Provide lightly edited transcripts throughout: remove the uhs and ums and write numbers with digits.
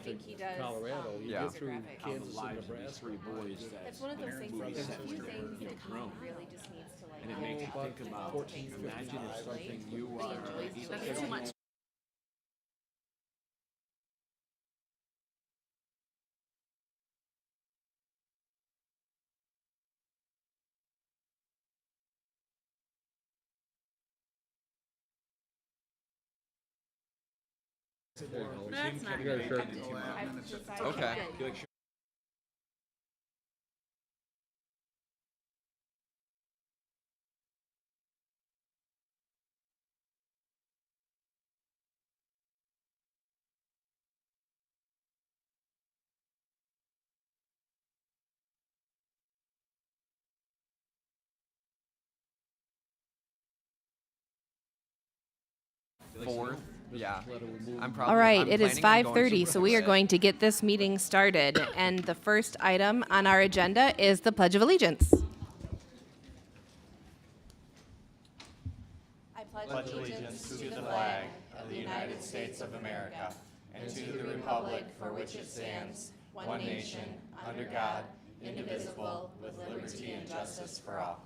think he does. Colorado, you Yeah. get through Graphics. Kansas and Lives of these Nebraska. three boys that It's one of those things that there's a few things that he grown. really just needs to like. And it makes you about think about, 14, imagine if 15, something you He are. enjoys doing That's it. too much. That's not You gotta start- I've decided Okay. that Fourth, yeah. I'm probably. All right, I'm it is planning on going 5:30, so we are going to get this meeting started. And the first item on our agenda is the Pledge of Allegiance. I pledge allegiance to the flag of the United States of America and to the republic for which it stands, one nation, under God, indivisible, with liberty and justice for all.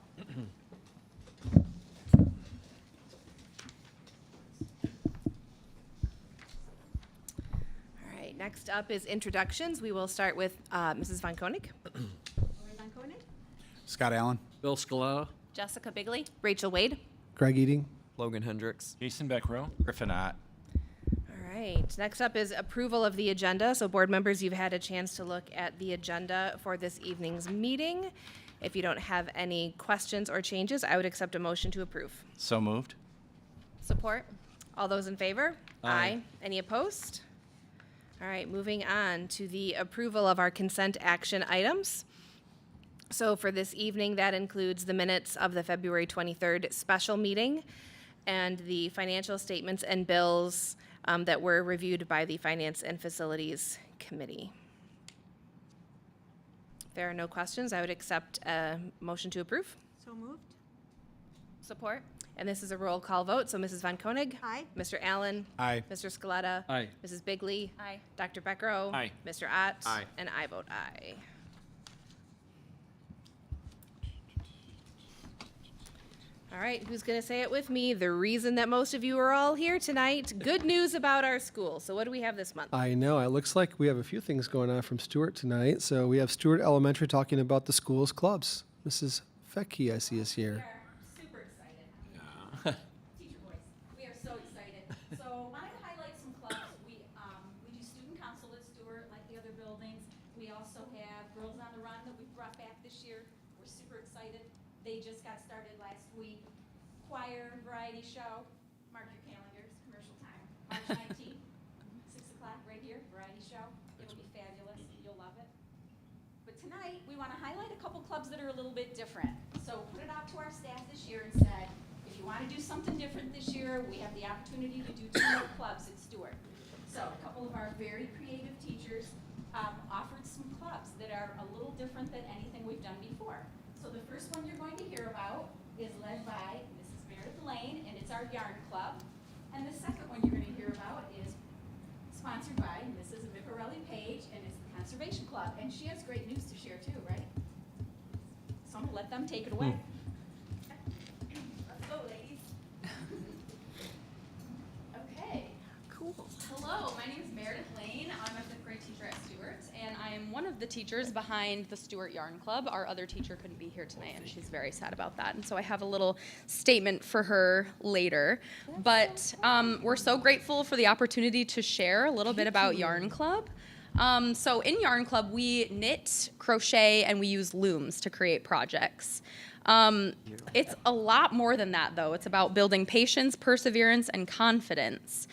All right, next up is introductions. We will start with Mrs. Von Koenig. Scott Allen. Bill Scala. Jessica Bigley. Rachel Wade. Greg Eating. Logan Hendricks. Jason Beckrow. Griffin Ott. All right, next up is approval of the agenda. So board members, you've had a chance to look at the agenda for this evening's meeting. If you don't have any questions or changes, I would accept a motion to approve. So moved. Support? All those in favor? Aye. Any opposed? All right, moving on to the approval of our consent action items. So for this evening, that includes the minutes of the February 23rd special meeting and the financial statements and bills that were reviewed by the Finance and Facilities Committee. If there are no questions, I would accept a motion to approve. So moved. Support. And this is a roll call vote, so Mrs. Von Koenig? Aye. Mr. Allen? Aye. Mr. Scaletta? Aye. Mrs. Bigley? Aye. Dr. Beckrow? Aye. Mr. Ott? Aye. And I vote aye. All right, who's going to say it with me? The reason that most of you are all here tonight, good news about our school. So what do we have this month? I know. It looks like we have a few things going on from Stewart tonight. So we have Stewart Elementary talking about the school's clubs. Mrs. Fecky, I see, is here. Super excited. Teacher voice. We are so excited. So wanted to highlight some clubs. We do student council at Stewart, like the other buildings. We also have Girls on the Run that we've brought back this year. We're super excited. They just got started last week. Choir, variety show. Mark your calendars, commercial time. March 19th, 6 o'clock right here, variety show. It'll be fabulous. You'll love it. But tonight, we want to highlight a couple clubs that are a little bit different. So put it out to our staff this year and said, if you want to do something different this year, we have the opportunity to do 2 more clubs at Stewart. So a couple of our very creative teachers offered some clubs that are a little different than anything we've done before. So the first one you're going to hear about is led by Mrs. Meredith Lane, and it's our yarn club. And the second one you're going to hear about is sponsored by Mrs. Vicarelli Page, and it's the Conservation Club. And she has great news to share too, right? So I'm going to let them take it away. Let's go, ladies. Okay. Cool. Hello, my name is Meredith Lane. I'm a 5th grade teacher at Stewart, and I am one of the teachers behind the Stewart Yarn Club. Our other teacher couldn't be here tonight, and she's very sad about that. And so I have a little statement for her later. But we're so grateful for the opportunity to share a little bit about Yarn Club. So in Yarn Club, we knit, crochet, and we use looms to create projects. It's a lot more than that, though. It's about building patience, perseverance, and confidence.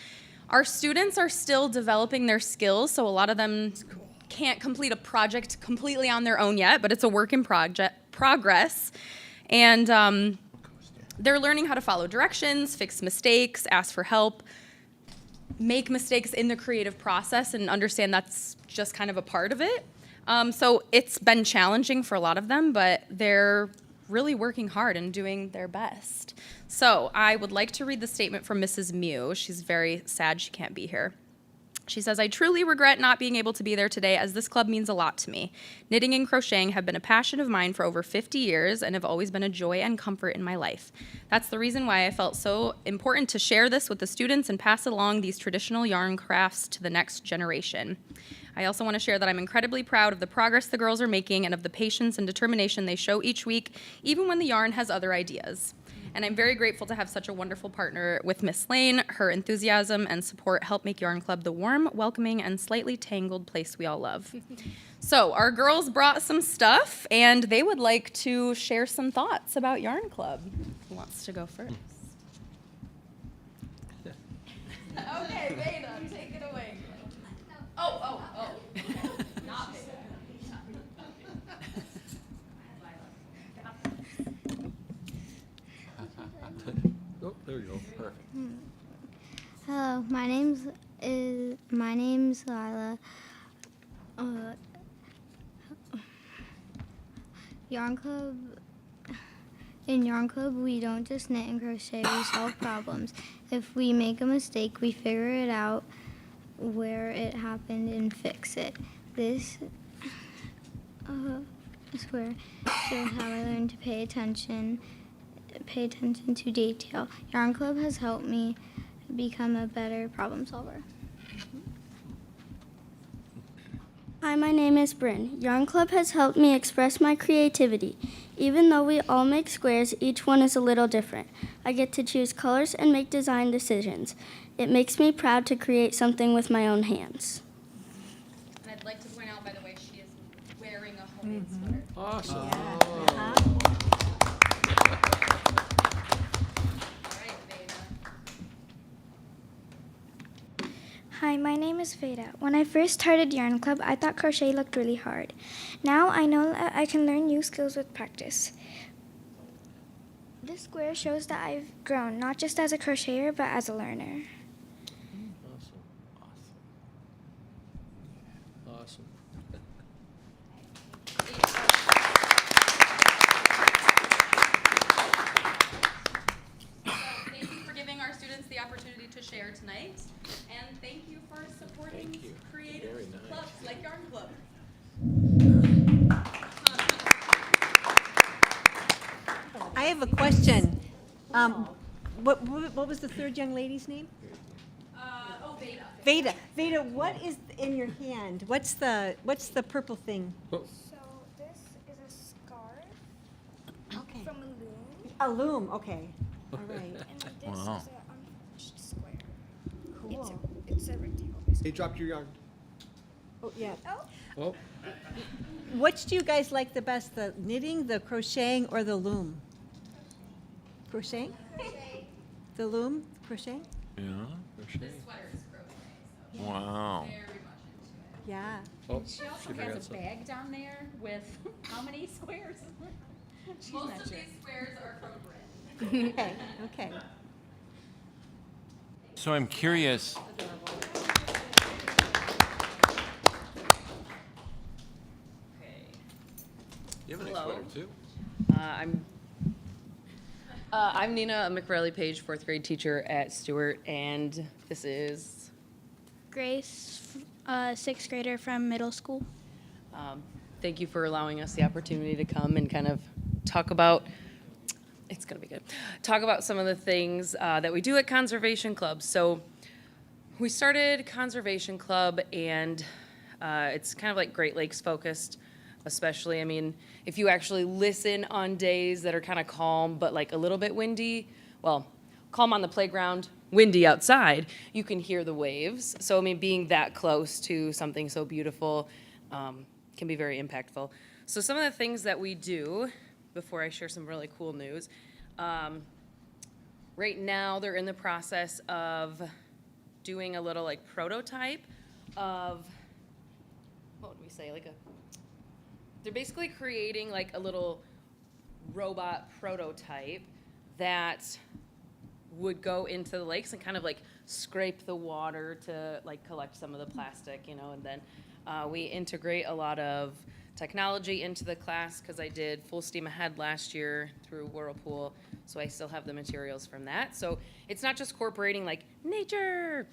Our students are still developing their skills, so a lot of them can't complete a project completely on their own yet, but it's a work in progress. And they're learning how to follow directions, fix mistakes, ask for help, make mistakes in the creative process, and understand that's just kind of a part of it. So it's been challenging for a lot of them, but they're really working hard and doing their best. So I would like to read the statement from Mrs. Mew. She's very sad she can't be here. She says, I truly regret not being able to be there today as this club means a lot to me. Knitting and crocheting have been a passion of mine for over 50 years and have always been a joy and comfort in my life. That's the reason why I felt so important to share this with the students and pass along these traditional yarn crafts to the next generation. I also want to share that I'm incredibly proud of the progress the girls are making and of the patience and determination they show each week, even when the yarn has other ideas. And I'm very grateful to have such a wonderful partner with Miss Lane. Her enthusiasm and support help make Yarn Club the warm, welcoming, and slightly tangled place we all love. So our girls brought some stuff, and they would like to share some thoughts about Yarn Club. Who wants to go first? Okay, Veda, take it away. Oh. Not Veda. Oh, there you go. Perfect. Hello, my name's Lila. Yarn Club. In Yarn Club, we don't just knit and crochet, we solve problems. If we make a mistake, we figure it out where it happened and fix it. This is where shows how I learned to pay attention to detail. Yarn Club has helped me become a better problem solver. Hi, my name is Bryn. Yarn Club has helped me express my creativity. Even though we all make squares, each one is a little different. I get to choose colors and make design decisions. It makes me proud to create something with my own hands. And I'd like to point out, by the way, she is wearing a homemade sweater. Awesome. All right, Veda. Hi, my name is Veda. When I first started Yarn Club, I thought crochet looked really hard. Now I know that I can learn new skills with practice. This square shows that I've grown, not just as a crocheter, but as a learner. Awesome. Thank you for giving our students the opportunity to share tonight, and thank you for supporting creative clubs like Yarn Club. I have a question. What was the third young lady's name? Veda. Veda. Veda, what is in your hand? What's the purple thing? So this is a scarf Okay. from a loom, A loom. Okay. All right. and this is an unfinished square. Cool. It's a rectangle. Hey, dropped your yarn. Oh yeah. Oh, Which do you guys like the best? The knitting, the crocheting, or the loom? Crocheting. The loom, crocheting. Yeah. This sweater is crocheting, so Wow. very much into it. Yeah. oh, She also forgot has a something. bag down there with how many squares? She's Most not of sure. these squares are from Bryn. Okay. Okay. So I'm curious. You have a nice Hello. sweater, too. I'm Nina, a McRae Page fourth grade teacher at Stewart, and this is, Grace, sixth grader from middle school. thank you for allowing us the opportunity to come and kind of talk about, it's gonna be good, talk about some of the things that we do at Conservation Club. So we started Conservation Club, and it's kind of like Great Lakes focused, especially, I mean, if you actually listen on days that are kind of calm but like a little bit windy, well, calm on the playground, windy outside, you can hear the waves. So, I mean, being that close to something so beautiful can be very impactful. So some of the things that we do, before I share some really cool news, right now they're in the process of doing a little like prototype of, what would we say, like they're basically creating like a little robot prototype that would go into the lakes and kind of like scrape the water to like collect some of the plastic, you know, and then we integrate a lot of technology into the class because I did Full Steam Ahead last year through Whirlpool, so I still have the materials from that. So it's not just incorporating like nature,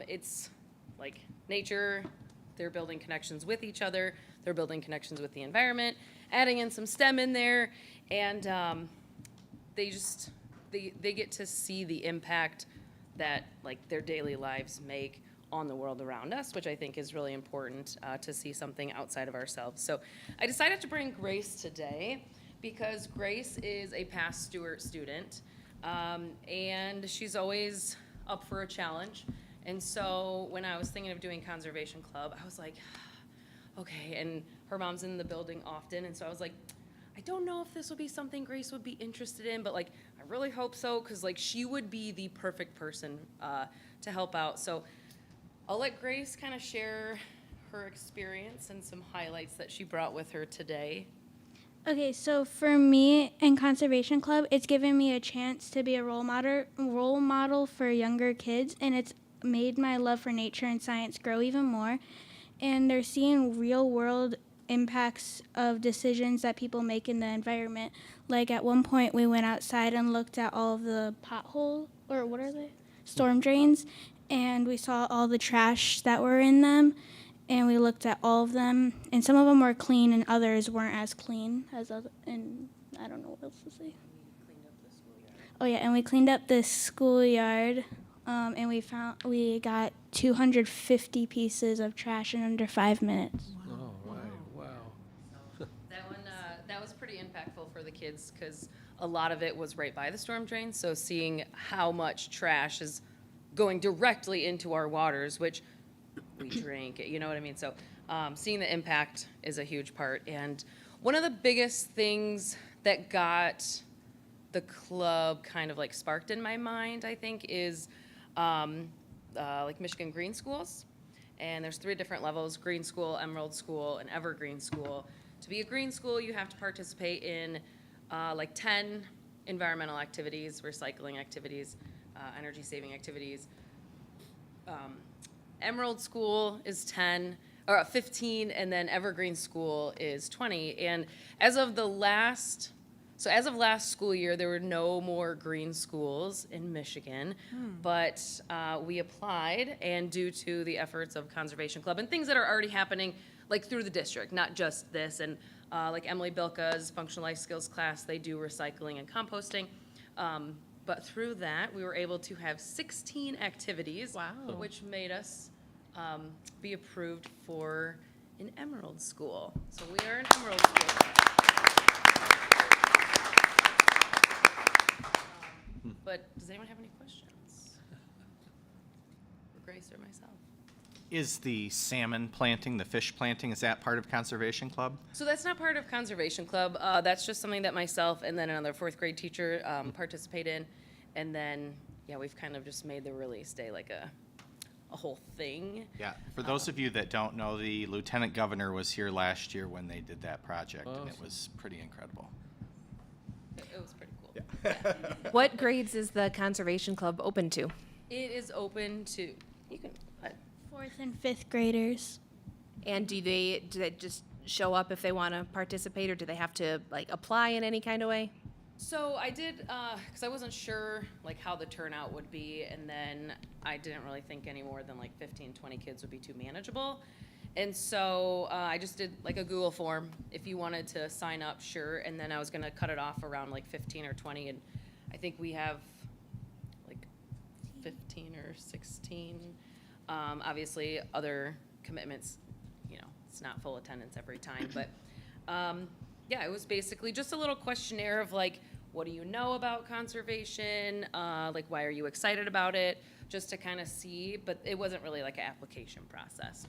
it's like nature, they're building connections with each other, they're building connections with the environment, adding in some STEM in there, and they get to see the impact that like their daily lives make on the world around us, which I think is really important to see something outside of ourselves. So I decided to bring Grace today because Grace is a past Stewart student, and she's always up for a challenge. And so when I was thinking of doing Conservation Club, I was like, okay, and her mom's in the building often, and so I was like, I don't know if this would be something Grace would be interested in, but like, I really hope so, because like, she would be the perfect person to help out. So I'll let Grace kind of share her experience and some highlights that she brought with her today. Okay, so for me in Conservation Club, it's given me a chance to be a role model for younger kids, and it's made my love for nature and science grow even more. And they're seeing real world impacts of decisions that people make in the environment. Like at one point we went outside and looked at all of the pothole, or what are they? Storm drains, and we saw all the trash that were in them, and we looked at all of them, and some of them were clean and others weren't as clean as other, and I don't know what else to say. Oh yeah, and we cleaned up the schoolyard, and we got 250 pieces of trash in under 5 minutes. Oh, right. Wow. That was pretty impactful for the kids because a lot of it was right by the storm drain. So seeing how much trash is going directly into our waters, which we drink, you know what I mean? So seeing the impact is a huge part. And one of the biggest things that got the club kind of like sparked in my mind, I think, is like Michigan Green Schools. And there's 3 different levels: Green School, Emerald School, and Evergreen School. To be a green school, you have to participate in like 10 environmental activities, recycling activities, energy saving activities. Emerald School is 15, and then Evergreen School is 20. And as of last school year, there were no more green schools in Michigan, but we applied, and due to the efforts of Conservation Club and things that are already happening, like through the district, not just this, and like Emily Bilka's functional life skills class, they do recycling and composting. But through that, we were able to have 16 activities, which made us be approved for an Emerald School. So we are an Emerald School. But does anyone have any questions? For Grace or myself? Is the salmon planting, the fish planting, is that part of Conservation Club? So that's not part of Conservation Club. That's just something that myself and then another 4th grade teacher participate in. And then, yeah, we've kind of just made the release day like a whole thing. Yeah, for those of you that don't know, the Lieutenant Governor was here last year when they did that project, and it was pretty incredible. It was pretty cool. Yeah. What grades is the Conservation Club open to? It is open to, you can, 4th and 5th graders. And do they just show up if they want to participate, or do they have to like apply in any kind of way? So I did, because I wasn't sure like how the turnout would be, and then I didn't really think any more than like 15, 20 kids would be too manageable. And so I just did like a Google form. If you wanted to sign up, sure. And then I was going to cut it off around like 15 or 20. And I think we have like 15 or 16. Obviously, other commitments, you know, it's not full attendance every time. But yeah, it was basically just a little questionnaire of like, what do you know about conservation? Like, why are you excited about it? Just to kind of see. But it wasn't really like an application process.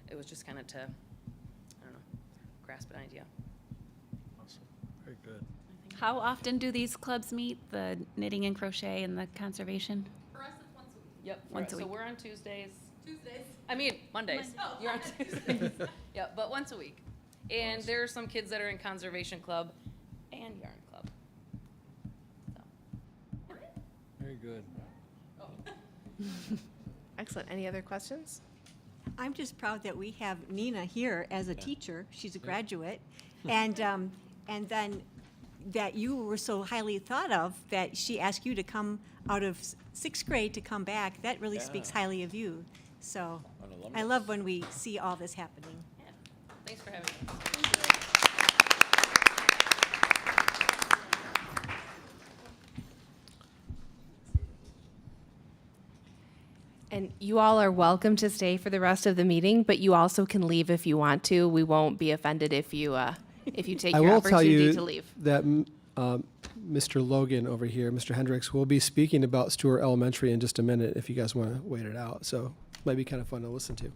It was just kind of to, I don't know, grasp an idea. Awesome. Very good. How often do these clubs meet, the knitting and crochet and the conservation? For us, it's once a week. Yep, Once a so week. we're on Tuesdays. I mean, Mondays. Oh. You're on Tuesdays. Yeah, but once a week. And there are some kids that are in Conservation Club and Yarn Club. So. Very good. Excellent. Any other questions? I'm just proud that we have Nina here as a teacher. She's a graduate. And then that you were so highly thought of that she asked you to come out of 6th grade to come back. That really speaks highly of you. So I love when we see all this happening. Thanks for having us. And you all are welcome to stay for the rest of the meeting, but you also can leave if you want to. We won't be offended if you take I your will tell opportunity you to leave. that Mr. Logan over here, Mr. Hendricks, will be speaking about Stewart Elementary in just a minute if you guys want to wait it out. So it might be kind of fun to listen to.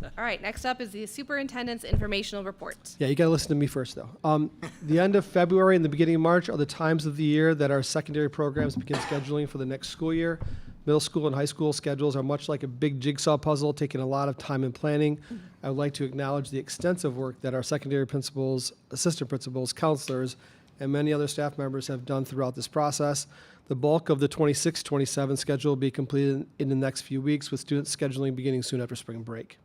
All right, next up is the superintendent's informational report. Yeah, you got to listen to me first, though. The end of February and the beginning of March are the times of the year that our secondary programs begin scheduling for the next school year. Middle school and high school schedules are much like a big jigsaw puzzle, taking a lot of time and planning. I would like to acknowledge the extensive work that our secondary principals, assistant principals, counselors, and many other staff members have done throughout this process. The bulk of the 26-27 schedule will be completed in the next few weeks, with student scheduling beginning soon after spring break.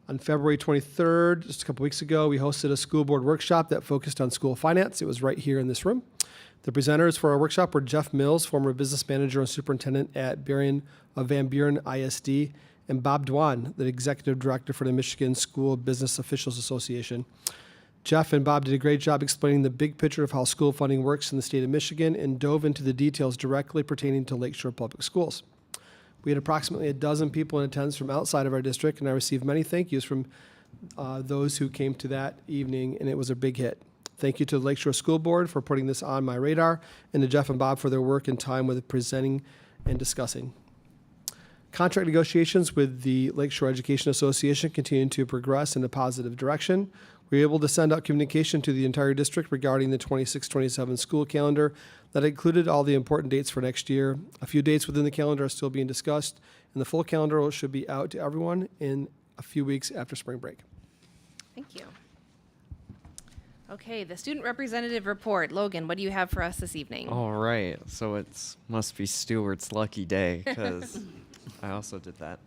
On February 23rd, just a couple weeks ago, we hosted a school board workshop that focused on school finance. It was right here in this room. The presenters for our workshop were Jeff Mills, former business manager and superintendent at Van Buren ISD, and Bob Dwan, the executive director for the Michigan School Business Officials Association. Jeff and Bob did a great job explaining the big picture of how school funding works in the state of Michigan and dove into the details directly pertaining to Lakeshore Public Schools. We had approximately a dozen people in attendance from outside of our district, and I received many thank yous from those who came to that evening, and it was a big hit. Thank you to the Lakeshore School Board for putting this on my radar, and to Jeff and Bob for their work and time with presenting and discussing. Contract negotiations with the Lakeshore Education Association continue to progress in a positive direction. We were able to send out communication to the entire district regarding the 26-27 school calendar that included all the important dates for next year. A few dates within the calendar are still being discussed, and the full calendar should be out to everyone in a few weeks after spring break. Thank you. Okay, the student representative report. Logan, what do you have for us this evening? All right. So it must be Stewart's lucky day because I also did that.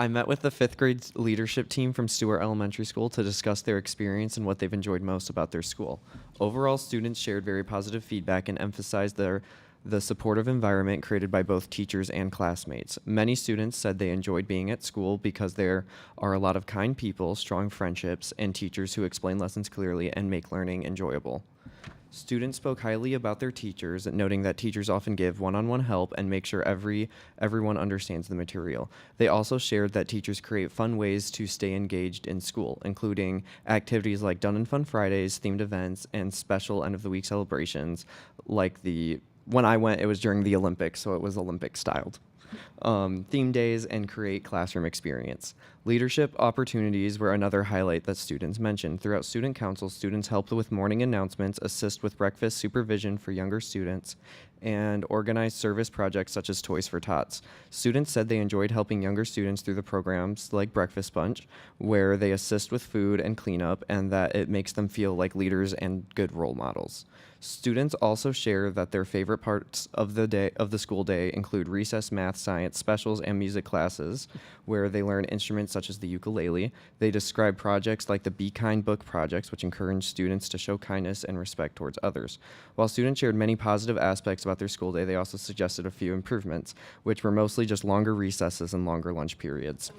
I met with the 5th grade leadership team from Stewart Elementary School to discuss their experience and what they've enjoyed most about their school. Overall, students shared very positive feedback and emphasized the supportive environment created by both teachers and classmates. Many students said they enjoyed being at school because there are a lot of kind people, strong friendships, and teachers who explain lessons clearly and make learning enjoyable. Students spoke highly about their teachers, noting that teachers often give one-on-one help and make sure everyone understands the material. They also shared that teachers create fun ways to stay engaged in school, including activities like Done and Fun Fridays, themed events, and special end-of-the-week celebrations. When I went, it was during the Olympics, so it was Olympic-styled. Theme days, and create classroom experience. Leadership opportunities were another highlight that students mentioned. Throughout student council, students helped with morning announcements, assist with breakfast supervision for younger students, and organize service projects such as Toys for Tots. Students said they enjoyed helping younger students through the programs like Breakfast Bunch, where they assist with food and cleanup, and that it makes them feel like leaders and good role models. Students also share that their favorite parts of the school day include recess, math, science, specials, and music classes, where they learn instruments such as the ukulele. They describe projects like the Be Kind book projects, which encourage students to show kindness and respect towards others. While students shared many positive aspects about their school day, they also suggested a few improvements, which were mostly just longer recesses and longer lunch periods.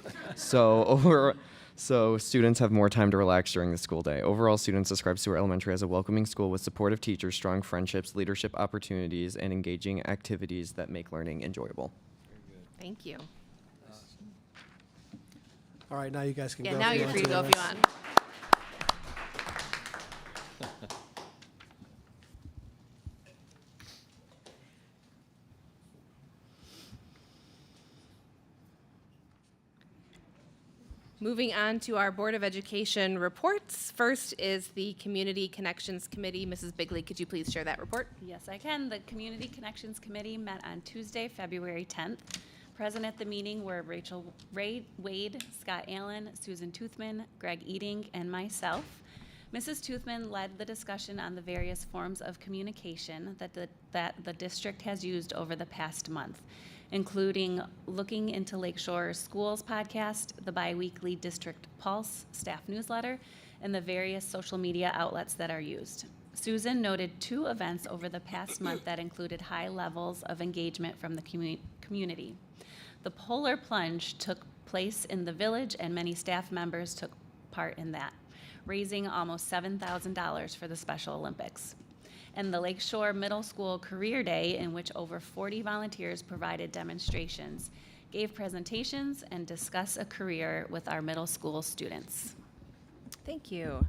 So students have more time to relax during the school day. Overall, students describe Stewart Elementary as a welcoming school with supportive teachers, strong friendships, leadership opportunities, and engaging activities that make learning enjoyable. Thank you. All right, now you guys can go. Yeah, now you're free to go if you want. Moving on to our Board of Education reports. First is the Community Connections Committee. Mrs. Bigley, could you please share that report? Yes, I can. The Community Connections Committee met on Tuesday, February 10th. Present at the meeting were Rachel Wade, Scott Allen, Susan Toothman, Greg Eating, and myself. Mrs. Toothman led the discussion on the various forms of communication that the district has used over the past month, including looking into Lakeshore Schools podcast, the biweekly District Pulse staff newsletter, and the various social media outlets that are used. Susan noted 2 events over the past month that included high levels of engagement from the community. The polar plunge took place in the village, and many staff members took part in that, raising almost $7,000 for the Special Olympics. And the Lakeshore Middle School Career Day, in which over 40 volunteers provided demonstrations, gave presentations, and discussed a career with our middle school students. Thank you.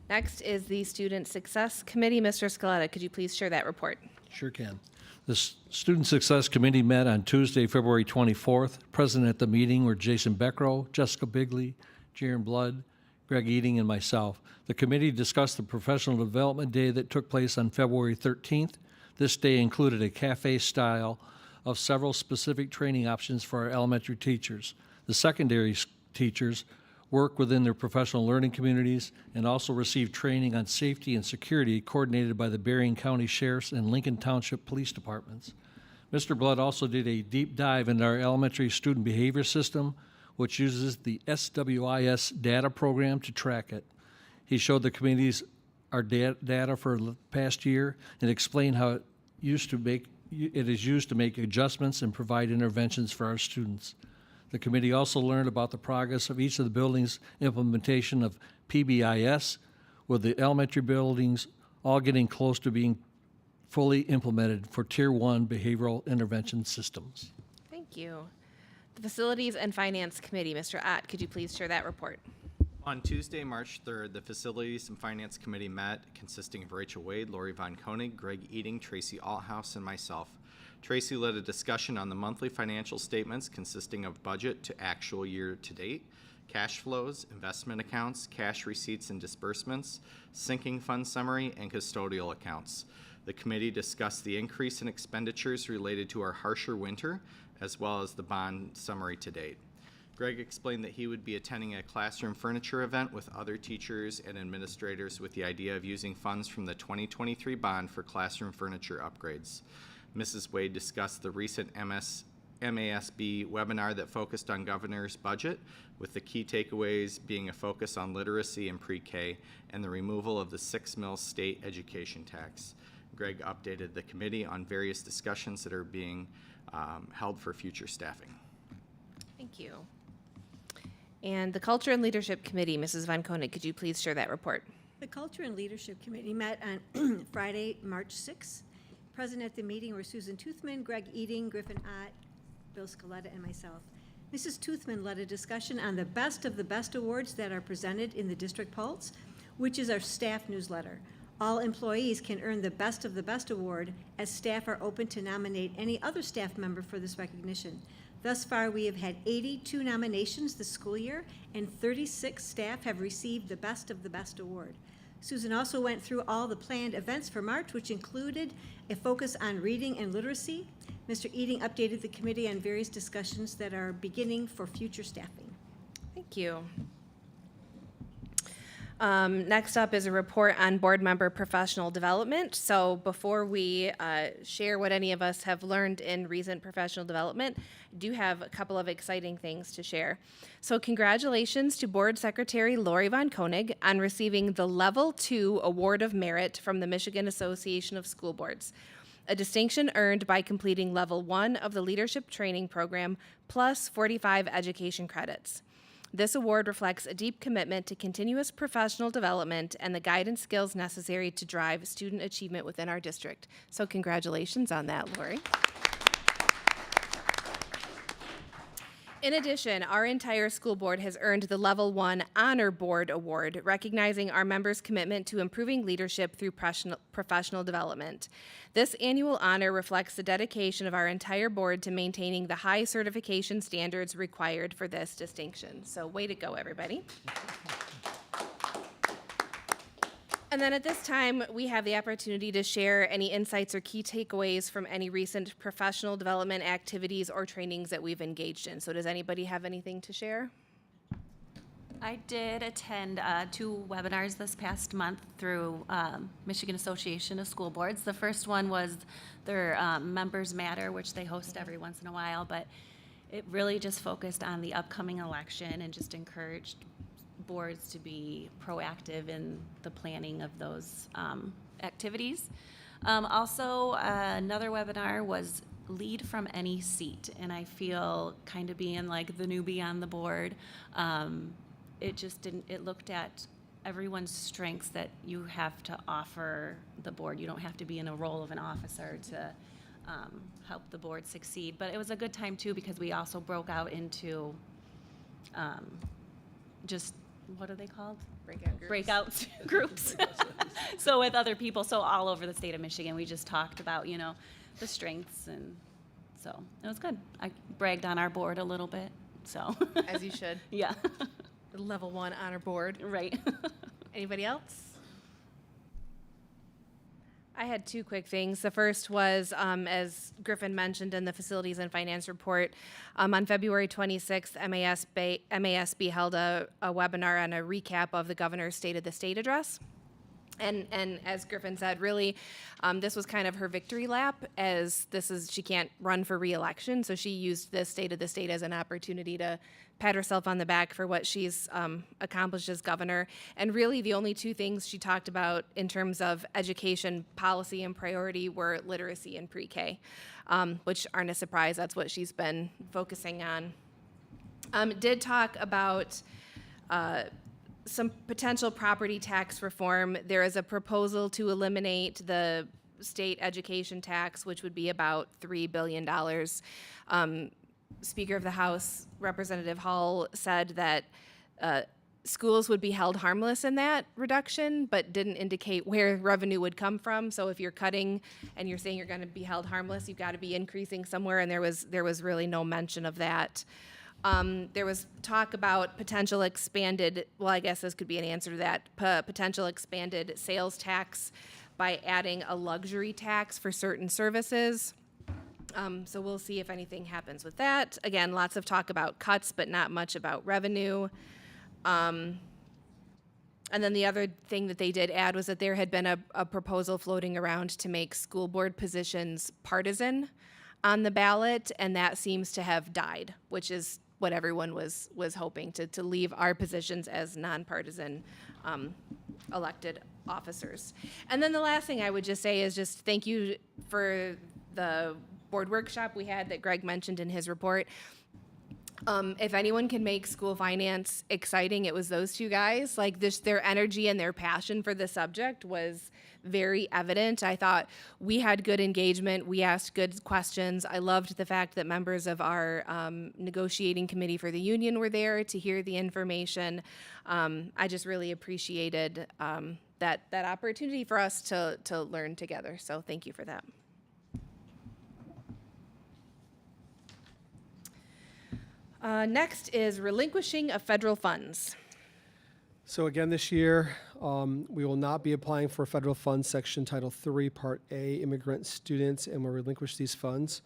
Next is the Student Success Committee. Mr. Scaletta, could you please share that report? Sure can. The Student Success Committee met on Tuesday, February 24th. Present at the meeting were Jason Beckrow, Jessica Bigley, Jaron Blood, Greg Eating, and myself. The committee discussed the Professional Development Day that took place on February 13th. This day included a cafe style of several specific training options for our elementary teachers. The secondary teachers work within their professional learning communities and also receive training on safety and security coordinated by the Berrien County Sheriff's and Lincoln Township Police Departments. Mr. Blood also did a deep dive into our elementary student behavior system, which uses the SWIS data program to track it. He showed the committees our data for the past year and explained how it is used to make adjustments and provide interventions for our students. The committee also learned about the progress of each of the buildings' implementation of PBIS, with the elementary buildings all getting close to being fully implemented for Tier 1 behavioral intervention systems. Thank you. The Facilities and Finance Committee, Mr. Ott, could you please share that report? On Tuesday, March 3rd, the Facilities and Finance Committee met, consisting of Rachel Wade, Lori Von Koenig, Greg Eating, Tracy Althouse, and myself. Tracy led a discussion on the monthly financial statements consisting of budget to actual year to date, cash flows, investment accounts, cash receipts and disbursements, sinking fund summary, and custodial accounts. The committee discussed the increase in expenditures related to our harsher winter, as well as the bond summary to date. Greg explained that he would be attending a classroom furniture event with other teachers and administrators with the idea of using funds from the 2023 bond for classroom furniture upgrades. Mrs. Wade discussed the recent MASB webinar that focused on governor's budget, with the key takeaways being a focus on literacy in pre-K and the removal of the 6 mil state education tax. Greg updated the committee on various discussions that are being held for future staffing. Thank you. And the Culture and Leadership Committee, Mrs. Von Koenig, could you please share that report? The Culture and Leadership Committee met on Friday, March 6th. Present at the meeting were Susan Toothman, Greg Eating, Griffin Ott, Bill Scaletta, and myself. Mrs. Toothman led a discussion on the Best of the Best awards that are presented in the District Pulse, which is our staff newsletter. All employees can earn the Best of the Best award, as staff are open to nominate any other staff member for this recognition. Thus far, we have had 82 nominations this school year, and 36 staff have received the Best of the Best award. Susan also went through all the planned events for March, which included a focus on reading and literacy. Mr. Eating updated the committee on various discussions that are beginning for future staffing. Thank you. Next up is a report on board member professional development. So before we share what any of us have learned in recent professional development, I do have a couple of exciting things to share. So congratulations to Board Secretary Lori Von Koenig on receiving the Level 2 Award of Merit from the Michigan Association of School Boards, a distinction earned by completing Level 1 of the Leadership Training Program plus 45 education credits. This award reflects a deep commitment to continuous professional development and the guidance skills necessary to drive student achievement within our district. So congratulations on that, Lori. In addition, our entire school board has earned the Level 1 Honor Board Award, recognizing our members' commitment to improving leadership through professional development. This annual honor reflects the dedication of our entire board to maintaining the high certification standards required for this distinction. So way to go, everybody. And then at this time, we have the opportunity to share any insights or key takeaways from any recent professional development activities or trainings that we've engaged in. So does anybody have anything to share? I did attend 2 webinars this past month through Michigan Association of School Boards. The first one was their Members Matter, which they host every once in a while, but it really just focused on the upcoming election and just encouraged boards to be proactive in the planning of those activities. Also, another webinar was lead from any seat. And I feel kind of being like the newbie on the board, it just didn't, it looked at everyone's strengths that you have to offer the board. You don't have to be in a role of an officer to help the board succeed. But it was a good time too, because we also broke out into just, what are they called? Breakout groups. So with other people, so all over the state of Michigan, we just talked about, you know, the strengths, and so it was good. I bragged on our board a little bit, so. As you should. Yeah. The level 1 honor board. Right. Anybody else? I had 2 quick things. The first was, as Griffin mentioned in the Facilities and Finance Report, on February 26th, MASB held a webinar on a recap of the Governor's State of the State address. And as Griffin said, really, this was kind of her victory lap, as she can't run for re-election, so she used this State of the State as an opportunity to pat herself on the back for what she's accomplished as governor. And really, the only 2 things she talked about in terms of education policy and priority were literacy and pre-K, which aren't a surprise. That's what she's been focusing on. Did talk about some potential property tax reform. There is a proposal to eliminate the state education tax, which would be about $3 billion. Speaker of the House, Representative Hall, said that schools would be held harmless in that reduction, but didn't indicate where revenue would come from. So if you're cutting and you're saying you're going to be held harmless, you've got to be increasing somewhere, and there was really no mention of that. There was talk about potential expanded, well, I guess this could be an answer to that, potential expanded sales tax by adding a luxury tax for certain services. So we'll see if anything happens with that. Again, lots of talk about cuts, but not much about revenue. And then the other thing that they did add was that there had been a proposal floating around to make school board positions partisan on the ballot, and that seems to have died, which is what everyone was hoping, to leave our positions as nonpartisan elected officers. And then the last thing I would just say is just thank you for the board workshop we had that Greg mentioned in his report. If anyone can make school finance exciting, it was those 2 guys. Like their energy and their passion for the subject was very evident. I thought we had good engagement. We asked good questions. I loved the fact that members of our negotiating committee for the union were there to hear the information. I just really appreciated that opportunity for us to learn together. So thank you for that. Next is relinquishing of federal funds. So again, this year, we will not be applying for federal funds, Section Title III, Part A, immigrant students, and we'll relinquish these funds.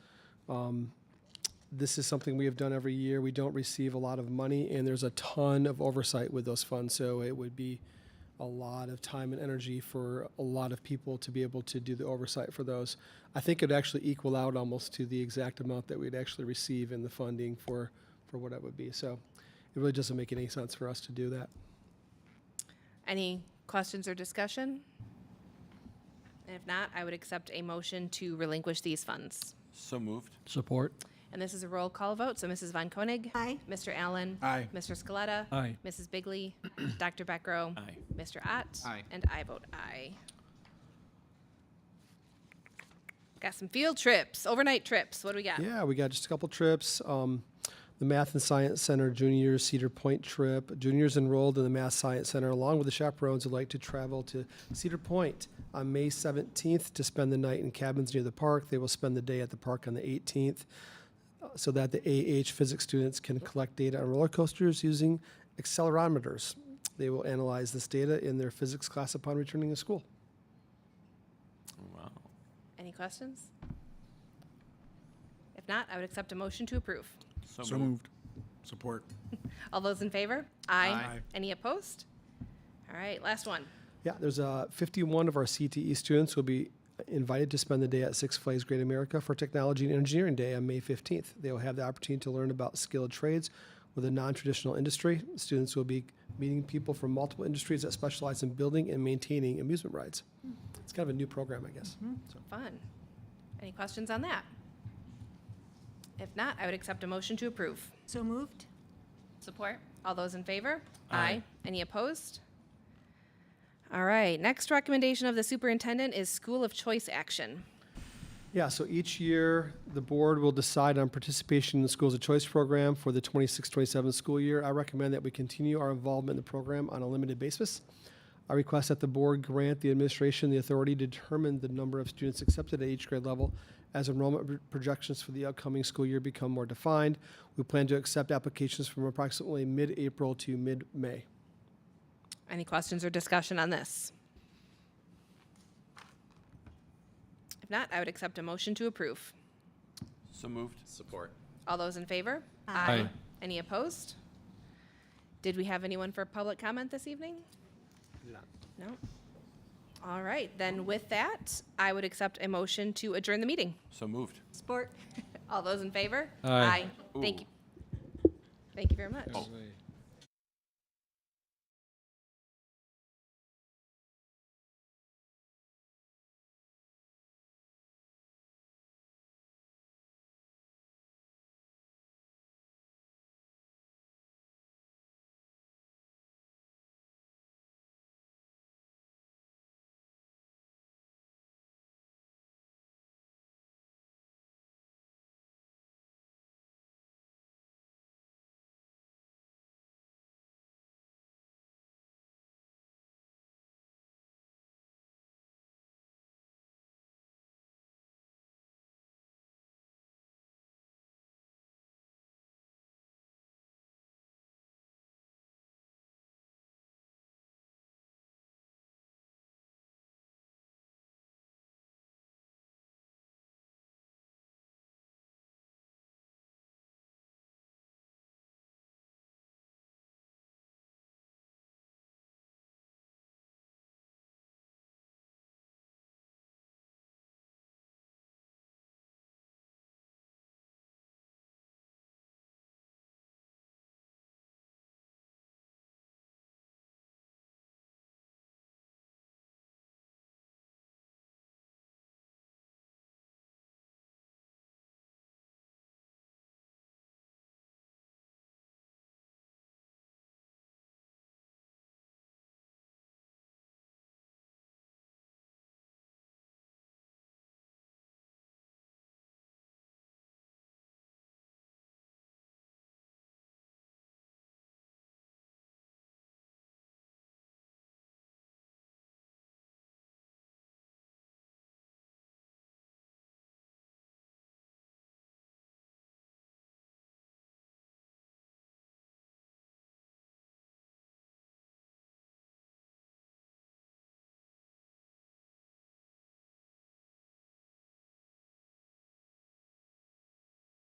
This is something we have done every year. We don't receive a lot of money, and there's a ton of oversight with those funds, so it would be a lot of time and energy for a lot of people to be able to do the oversight for those. I think it'd actually equal out almost to the exact amount that we'd actually receive in the funding for what it would be. So it really doesn't make any sense for us to do that. Any questions or discussion? And if not, I would accept a motion to relinquish these funds. So moved. Support. And this is a roll call vote, so Mrs. Von Koenig. Aye. Mr. Allen. Aye. Mr. Scaletta. Aye. Mrs. Bigley. Dr. Beckrow. Aye. Mr. Ott. Aye. And I vote aye. Got some field trips, overnight trips. What do we got? Yeah, we got just a couple trips. The Math and Science Center Juniors Cedar Point trip. Juniors enrolled in the Math Science Center, along with the chaperones, would like to travel to Cedar Point on May 17th to spend the night in cabins near the park. They will spend the day at the park on the 18th, so that the AH physics students can collect data on roller coasters using accelerometers. They will analyze this data in their physics class upon returning to school. Wow. Any questions? If not, I would accept a motion to approve. So moved. Support. All those in favor? Aye. Aye. Any opposed? All right, last one. Yeah, there's 51 of our CTE students will be invited to spend the day at Six Flags Great America for Technology and Engineering Day on May 15th. They will have the opportunity to learn about skilled trades with a non-traditional industry. Students will be meeting people from multiple industries that specialize in building and maintaining amusement rides. It's kind of a new program, I guess. So. Fun. Any questions on that? If not, I would accept a motion to approve. So moved? Support? All those in favor? Aye. Any opposed? All right, next recommendation of the superintendent is school of choice action. Yeah, so each year, the board will decide on participation in the Schools of Choice program for the 26-27 school year. I recommend that we continue our involvement in the program on a limited basis. I request that the board grant the administration the authority to determine the number of students accepted at each grade level as enrollment projections for the upcoming school year become more defined. We plan to accept applications from approximately mid-April to mid-May. Any questions or discussion on this? If not, I would accept a motion to approve. So moved. Support. All those in favor? Aye. Any opposed? Did we have anyone for public comment this evening? No. All right, then with that, I would accept a motion to adjourn the meeting. So moved. Support? All those in favor? Aye. Thank you. Thank you very much. Oh. Aye.